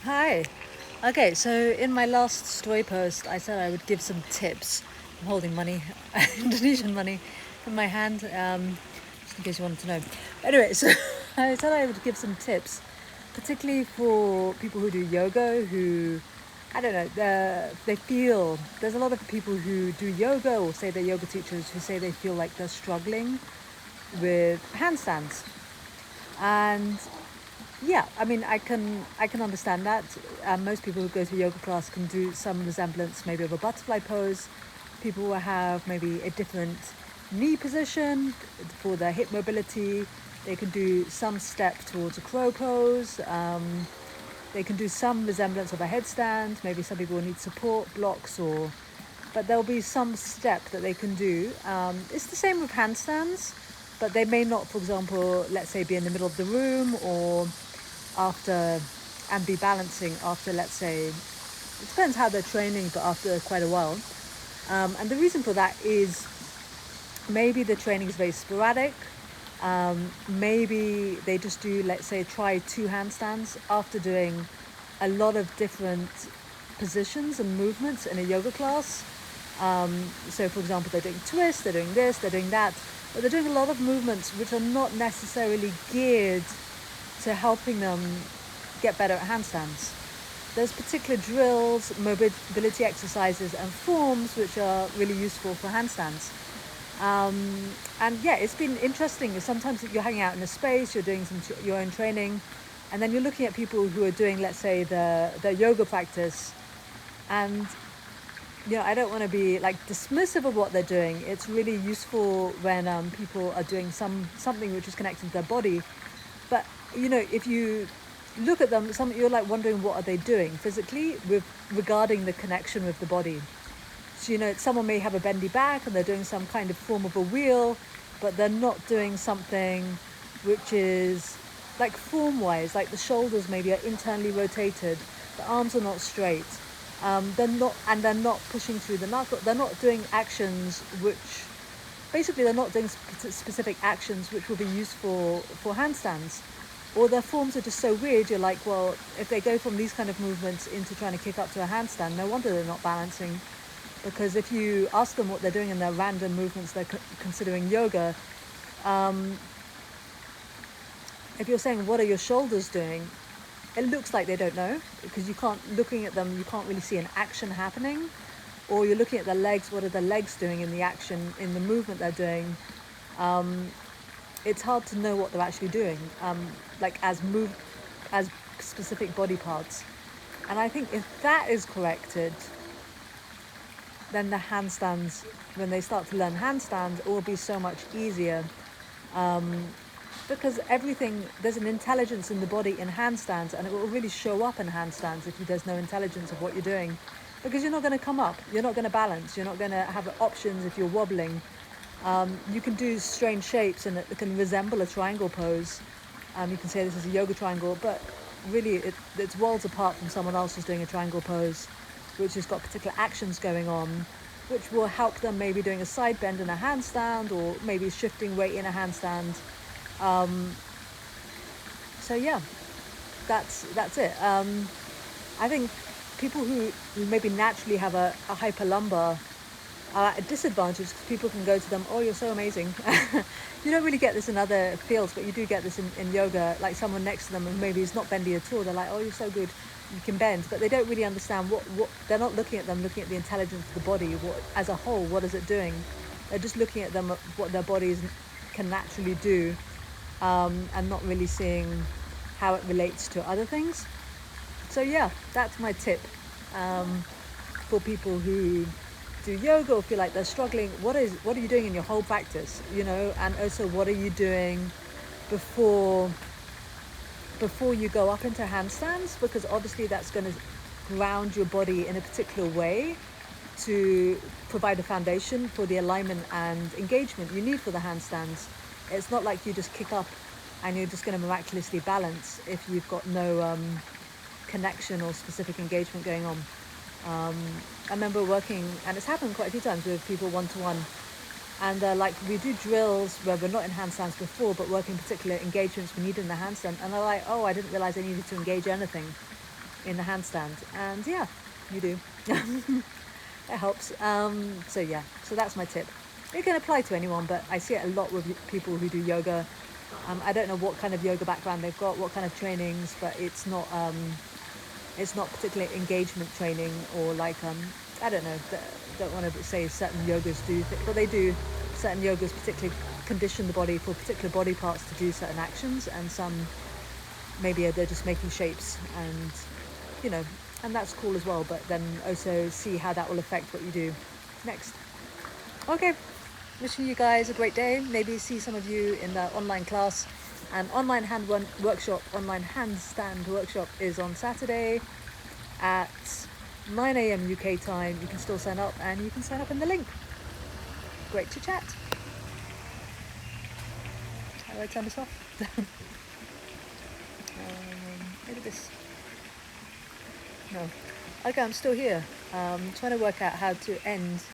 Hi. Okay, so in my last story post, I said I would give some tips. I'm holding money, Indonesian money, in my hand, just in case you wanted to know. Anyway, so I said I would give some tips, particularly for people who do yoga, who, I don't know, they feel, there's a lot of people who do yoga or say they're yoga teachers who say they feel like they're struggling with handstands. And yeah, I mean, I can understand that. Most people who go to a yoga class can do some resemblance, maybe of a butterfly pose. People will have maybe a different knee position for their hip mobility. They can do some step towards a crow pose. They can do some resemblance of a headstand. Maybe some people will need support blocks, or but there'll be some step that they can do. It's the same with handstands, but they may not, for example, let's say, be in the middle of the room or after and be balancing after, let's say, it depends how they're training, but after quite a while. And the reason for that is maybe the training is very sporadic. Maybe they just do, let's say, try 2 handstands after doing a lot of different positions and movements in a yoga class. So, for example, they're doing twists, they're doing this, they're doing that, but they're doing a lot of movements which are not necessarily geared to helping them get better at handstands. There's particular drills, mobility exercises, and forms which are really useful for handstands. And yeah, it's been interesting. Sometimes you're hanging out in a space, you're doing your own training, and then you're looking at people who are doing, let's say, the yoga practice, and I don't want to be like dismissive of what they're doing. It's really useful when people are doing something which is connected to their body. But if you look at them, you're like wondering what are they doing physically with regarding the connection with the body. So someone may have a bendy back and they're doing some kind of form of a wheel, but they're not doing something which is like form wise, like the shoulders maybe are internally rotated, the arms are not straight. They're not pushing through the knuckle. They're not doing actions which basically they're not doing specific actions which will be useful for handstands, or their forms are just so weird. You're like, well, if they go from these kind of movements into trying to kick up to a handstand, no wonder they're not balancing. Because if you ask them what they're doing in their random movements they're considering yoga, um, if you're saying what are your shoulders doing, it looks like they don't know, because looking at them, you can't really see an action happening. Or you're looking at the legs, what are the legs doing in the action, in the movement they're doing. It's hard to know what they're actually doing, like as specific body parts. And I think if that is corrected, then the handstands, when they start to learn handstands, it will be so much easier. Because there's an intelligence in the body in handstands, and it will really show up in handstands if there's no intelligence of what you're doing. Because you're not going to come up, you're not going to balance, you're not going to have options if you're wobbling. You can do strange shapes and it can resemble a triangle pose. You can say this is a yoga triangle, but really it's worlds apart from someone else who's doing a triangle pose, which has got particular actions going on, which will help them maybe doing a side bend in a handstand, or maybe shifting weight in a handstand. So yeah, that's it. I think people who maybe naturally have a hyper lumbar are at a disadvantage, because people can go to them, oh, you're so amazing. You don't really get this in other fields, but you do get this in yoga, like someone next to them and maybe is not bendy at all, they're like, oh, you're so good, you can bend. But they don't really understand what they're not looking at them, looking at the intelligence of the body, what as a whole, what is it doing. They're just looking at them, what their bodies can naturally do, and not really seeing how it relates to other things. So yeah, that's my tip, for people who do yoga or feel like they're struggling. What are you doing in your whole practice, and also what are you doing before you go up into handstands, because obviously that's going to ground your body in a particular way to provide a foundation for the alignment and engagement you need for the handstands. It's not like you just kick up and you're just going to miraculously balance if you've got no connection or specific engagement going on. I remember working, and it's happened quite a few times with people one-to-one, and like we do drills where we're not in handstands before, but working particular engagements we need in the handstand, and they're like, oh, I didn't realize I needed to engage anything. in the handstand. And yeah, you do. It helps. So yeah, so that's my tip. It can apply to anyone, but I see it a lot with people who do yoga. I don't know what kind of yoga background they've got, what kind of trainings, but it's not particularly engagement training or like I don't know. Don't want to say certain yogas do, but they do. Certain yogas particularly condition the body for particular body parts to do certain actions, and some maybe they're just making shapes, and you know, and that's cool as well. But then also see how that will affect what you do next. Okay, wishing you guys a great day. Maybe see some of you in the online class. An online online handstand workshop is on Saturday at 9 a.m. UK time. You can still sign up, and you can sign up in the link. Great to chat. How do I turn this off? Maybe this. No. Okay, I'm still here. Trying to work out how to end